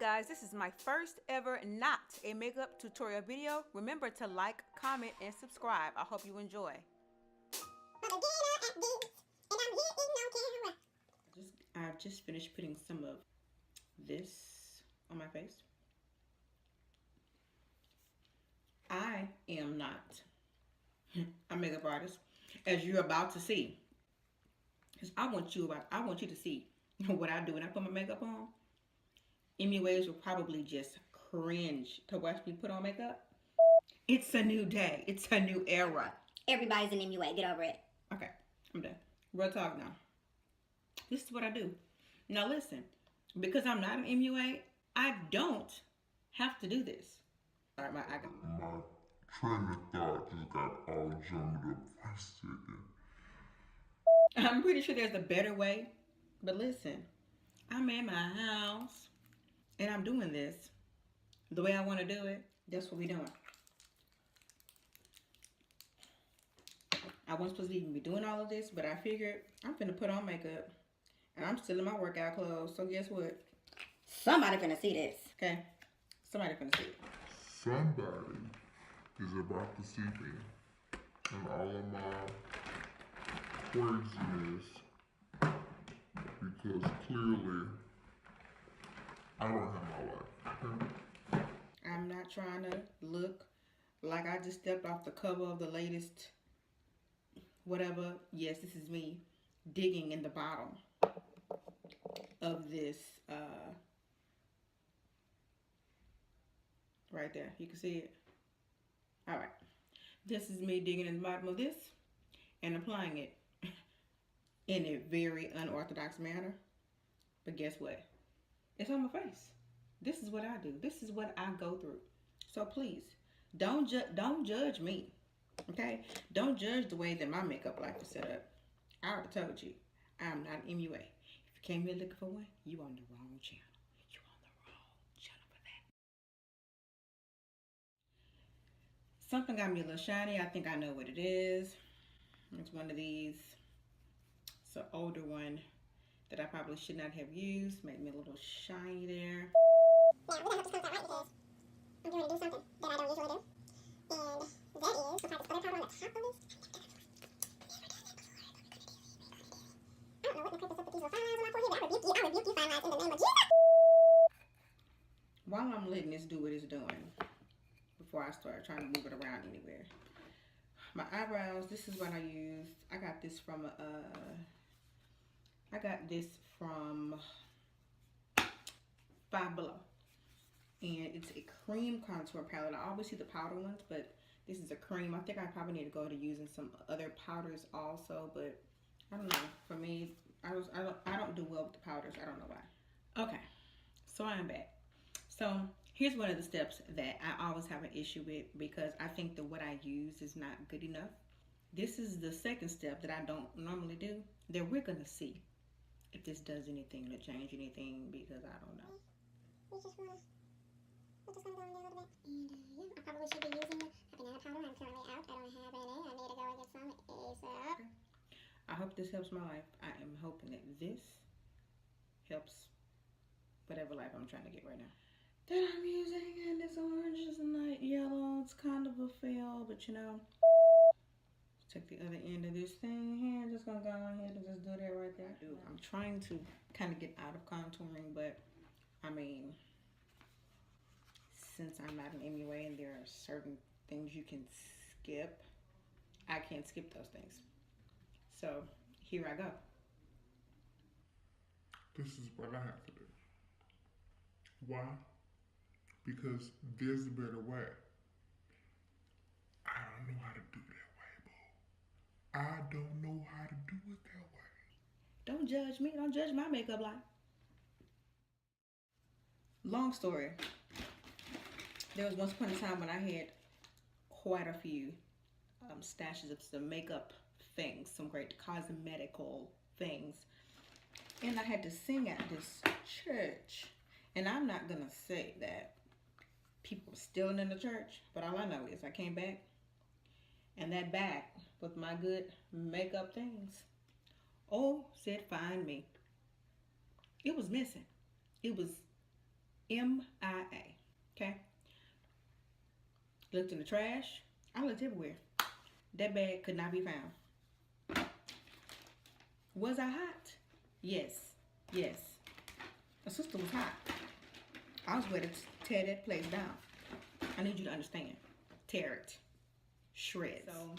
guys, this is my first ever not a makeup tutorial video. Remember to like, comment, and subscribe. I hope you enjoy. I've just finished putting some of this on my face. I am not a makeup artist, as you're about to see. Because I want you to see what I do when I put my makeup on. MUAs will probably just cringe to watch me put on makeup. It's a new day. It's a new era. Everybody's an MUA. Get over it. Okay, I'm done. Real talk now. This is what I do. Now listen, because I'm not an MUA, I don't have to do this. All right, my train of thought just got all jumbled up for a second. I'm pretty sure there's a better way, but listen, I'm in my house and I'm doing this the way I want to do it. That's what we're doing. I wasn't supposed to even be doing all of this, but I figured I'm finna put on makeup and I'm still in my workout clothes. So guess what? Somebody finna see this. Okay, somebody finna see it. Somebody is about to see me and all of my craziness, because clearly I don't have my life. Okay? I'm not trying to look like I just stepped off the cover of the latest whatever. Yes, this is me digging in the bottom of this right there. You can see it. All right. This is me digging in the bottom of this and applying it in a very unorthodox manner. But guess what? It's on my face. This is what I do. This is what I go through. So please, don't judge me. Okay? Don't judge the way that my makeup life is set up. I already told you, I'm not an MUA. If you came here looking for one, you on the wrong channel. You on the wrong channel for that. Something got me a little shiny. I think I know what it is. It's one of these. It's an older one that I probably should not have used. Made me a little shiny there. Now, we're going to hope this comes out right, because I'm going to do something that I don't usually do. And that is apply this other powder on the top of this. I don't know what the purpose of these little fine lines on my forehead, but I rebuke you fine lines in the name of Jesus. While I'm letting this do what it's doing, before I start trying to move it around anywhere, my eyebrows, this is what I used. I got this from Five Below, and it's a cream contour palette. I always see the powder ones, but this is a cream. I think I probably need to go to using some other powders also, but I don't know. For me, I don't do well with the powders. I don't know why. Okay, so I'm back. So here's one of the steps that I always have an issue with, because I think that what I use is not good enough. This is the second step that I don't normally do, that we're gonna see if this does anything to change anything, because I don't know. We're just gonna go in there a little bit. And yeah, I probably should be using the banana powder. I'm currently out. I don't have any. I need to go and get some ASAP. Okay. I hope this helps my life. I am hoping that this helps whatever life I'm trying to get right now. That I'm using, and this orange is light yellow. It's kind of a fail, but you know. Take the other end of this thing here. I'm just gonna go ahead and just do that right there. I'm trying to kind of get out of contouring, but I mean, since I'm not an MUA and there are certain things you can skip, I can't skip those things. So here I go. This is what I have to do. Why? Because there's a better way. I don't know how to do that way, boo. I don't know how to do it that way. Don't judge me. Don't judge my makeup life. Long story. There was once upon a time when I had quite a few stashes of some makeup things, some great cosmetical things. And I had to sing at this church. And I'm not going to say that people were stealing in the church, but all I know is I came back, and that bag with my good makeup things, oh, said find me. It was missing. It was MIA. Okay. Looked in the trash. I looked everywhere. That bag could not be found. Was I hot? Yes. Yes. My sister was hot. I was ready to tear that place down. I need you to understand. Tear it. Shreds. So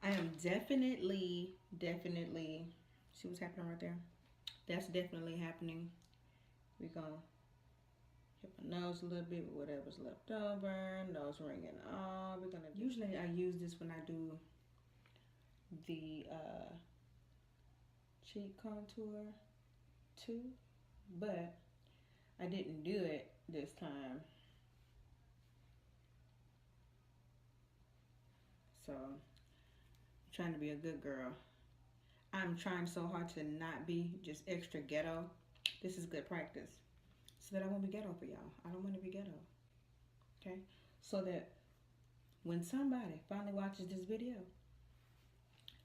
I am definitely, see what's happening right there? That's definitely happening. We're gonna hit my nose a little bit with whatever's left over. Nose ringing off. We're gonna, usually I use this when I do the cheek contour too, but I didn't do it this time. So I'm trying to be a good girl. I'm trying so hard to not be just extra ghetto. This is good practice. So that I won't be ghetto for y'all. I don't want to be ghetto. Okay? So that when somebody finally watches this video,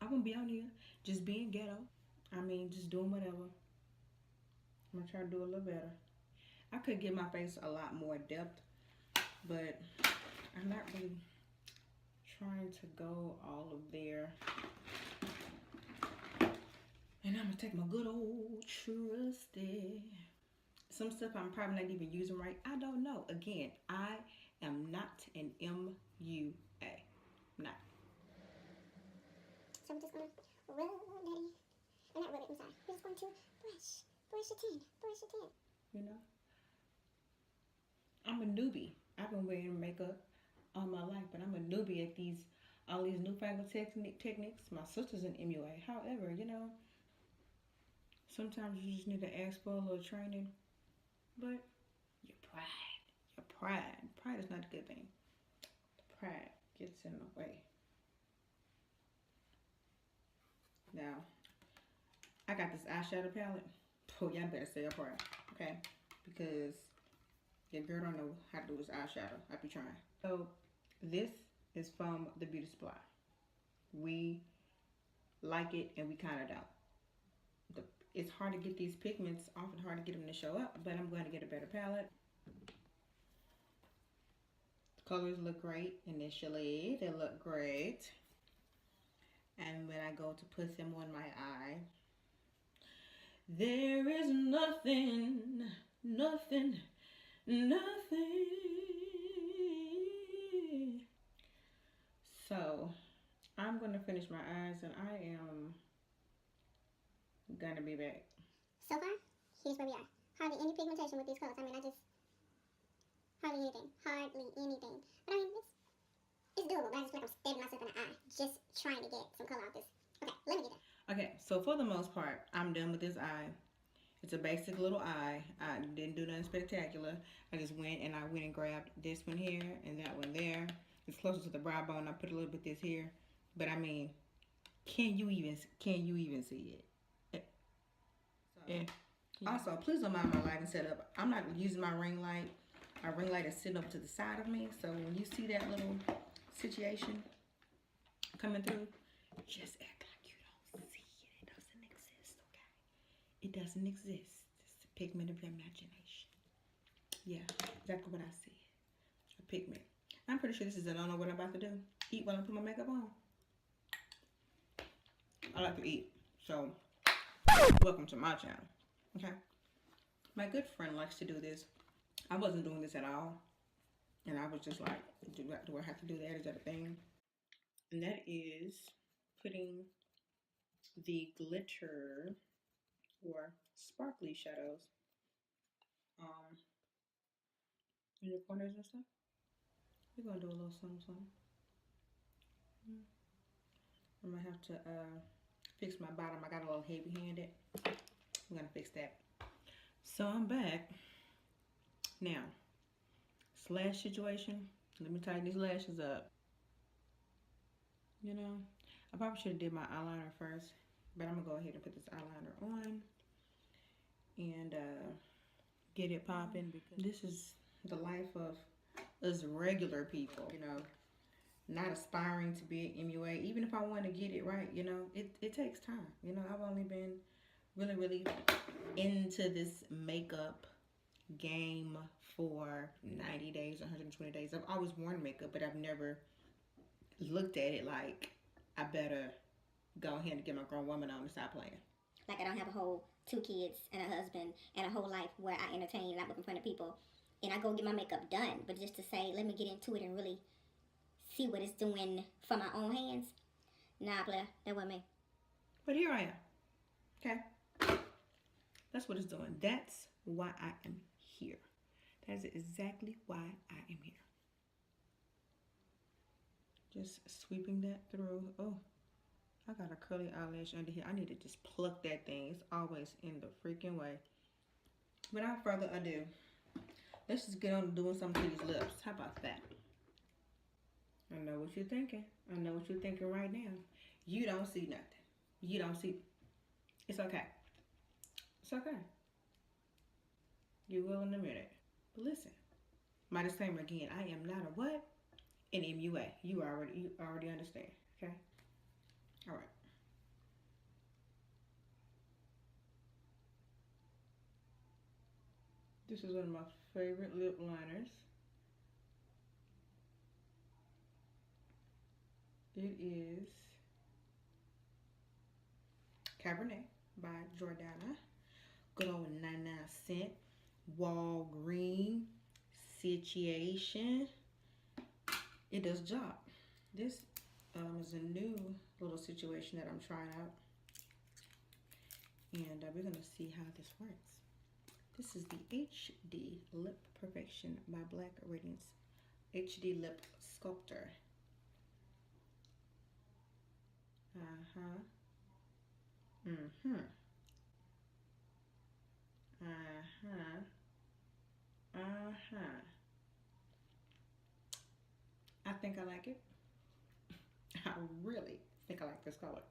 I won't be on here just being ghetto. I mean, just doing whatever. I'm going to try to do a little better. I could give my face a lot more depth, but I'm not really trying to go all of there. And I'm gonna take my good old trusty. Some stuff I'm probably not even using right. I don't know. Again, I am not an MUA. Not. So we're just gonna rub daddy. Or not rub it, I'm sorry. We're just going to brush your tin. You know? I'm a newbie. I've been wearing makeup all my life, but I'm a newbie at all these newfangled techniques. My sister's an MUA. However, you know, sometimes you just need to ask for a little training. But your pride is not a good thing. Pride gets in the way. Now, I got this eyeshadow palette. Oh, y'all better stay apart, okay? Because your girl don't know how to do this eyeshadow. I be trying. So, this is from the Beauty Supply. We like it and we kind of don't. It's hard to get these pigments, often hard to get them to show up, but I'm going to get a better palette. The colors look great initially. They look great. And when I go to put them on my eye, there is nothing. So, I'm going to finish my eyes and I am going to be back. So far, here's where we are. Hardly any pigmentation with these colors. I mean, hardly anything. But I mean, it's doable, but I just feel like I'm stabbing myself in the eye just trying to get some color off this. Okay, let me get that. Okay, so for the most part, I'm done with this eye. It's a basic little eye. I didn't do nothing spectacular. I just went and grabbed this one here and that one there. It's closer to the brow bone. I put a little bit this here. But I mean, can you even see it? Yeah. Also, please don't mind my lighting setup. I'm not using my ring light. My ring light is sitting up to the side of me. So when you see that little situation coming through, just act like you don't see it. It doesn't exist, okay? It doesn't exist. It's a pigment of your imagination. Yeah, exactly what I see. A pigment. I'm pretty sure this is, I don't know what I'm about to do. Eat while I put my makeup on. I like to eat. So, welcome to my channel. Okay? My good friend likes to do this. I wasn't doing this at all. And I was just like, do I have to do that? Is that a thing? And that is putting the glitter or sparkly shadows in the corners and stuff. We're gonna do a little something. I'm gonna have to fix my bottom. I got a little heavy-handed. I'm gonna fix that. So I'm back. Now, slash situation. Let me tighten these lashes up. You know, I probably should have did my eyeliner first, but I'm gonna go ahead and put this eyeliner on and get it popping, because this is the life of us regular people, you know, not aspiring to be an MUA. Even if I want to get it right, you know, it takes time. You know, I've only been really into this makeup game for 90 days, 120 days. I've always worn makeup, but I've never looked at it like I better go ahead and get my grown woman on and stop playing. Like I don't have a whole 2 kids and a husband and a whole life where I entertain and I look in front of people and I go get my makeup done. But just to say, let me get into it and really see what it's doing for my own hands. Nah, player, that wasn't me. But here I am. Okay? That's what it's doing. That's why I am here. That is exactly why I am here. Just sweeping that through. Oh, I got a curly eyelash under here. I need to just pluck that thing. It's always in the freaking way. Without further ado, let's just get on doing something to these lips. How about that? I know what you're thinking. I know what you're thinking right now. You don't see nothing. You don't see. It's okay. It's okay. You will in a minute. But listen, my disclaimer again. I am not a what? An MUA. You already understand. Okay. All right. This is one of my favorite lip liners. It is Cabernet by Jordana. Good old 99-cent. Walgreen Situation. It does job. This is a new little situation that I'm trying out. And we're going to see how this works. This is the HD Lip Perfection by Black Radiance HD Lip Sculptor. I think I like it. I really think I like this color.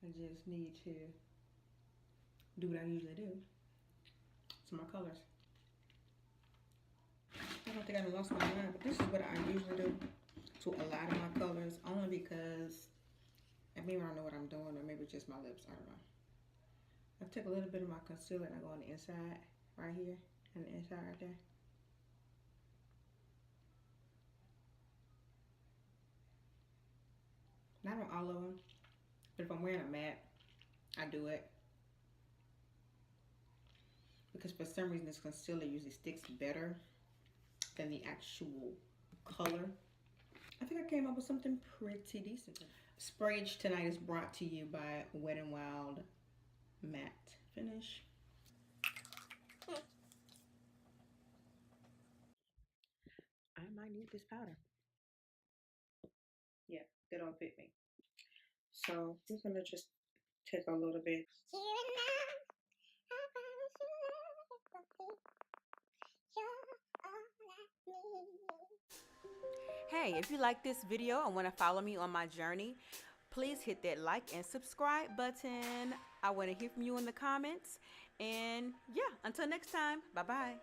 I just need to do what I usually do. Some more colors. I don't think I lost my mind, but this is what I usually do to a lot of my colors, only because maybe I don't know what I'm doing, or maybe it's just my lips. I don't know. I take a little bit of my concealer and I go on the inside, right here, and the inside right there. Not on all of them, but if I'm wearing a matte, I do it. Because for some reason this concealer usually sticks better than the actual color. I think I came up with something pretty decent. Sprayage tonight is brought to you by Wet n Wild Matte Finish. I might need this powder. Yeah, they don't fit me. So I'm gonna just take a little bit. Hey, if you like this video and want to follow me on my journey, please hit that like and subscribe button. I want to hear from you in the comments. And yeah, until next time, bye-bye.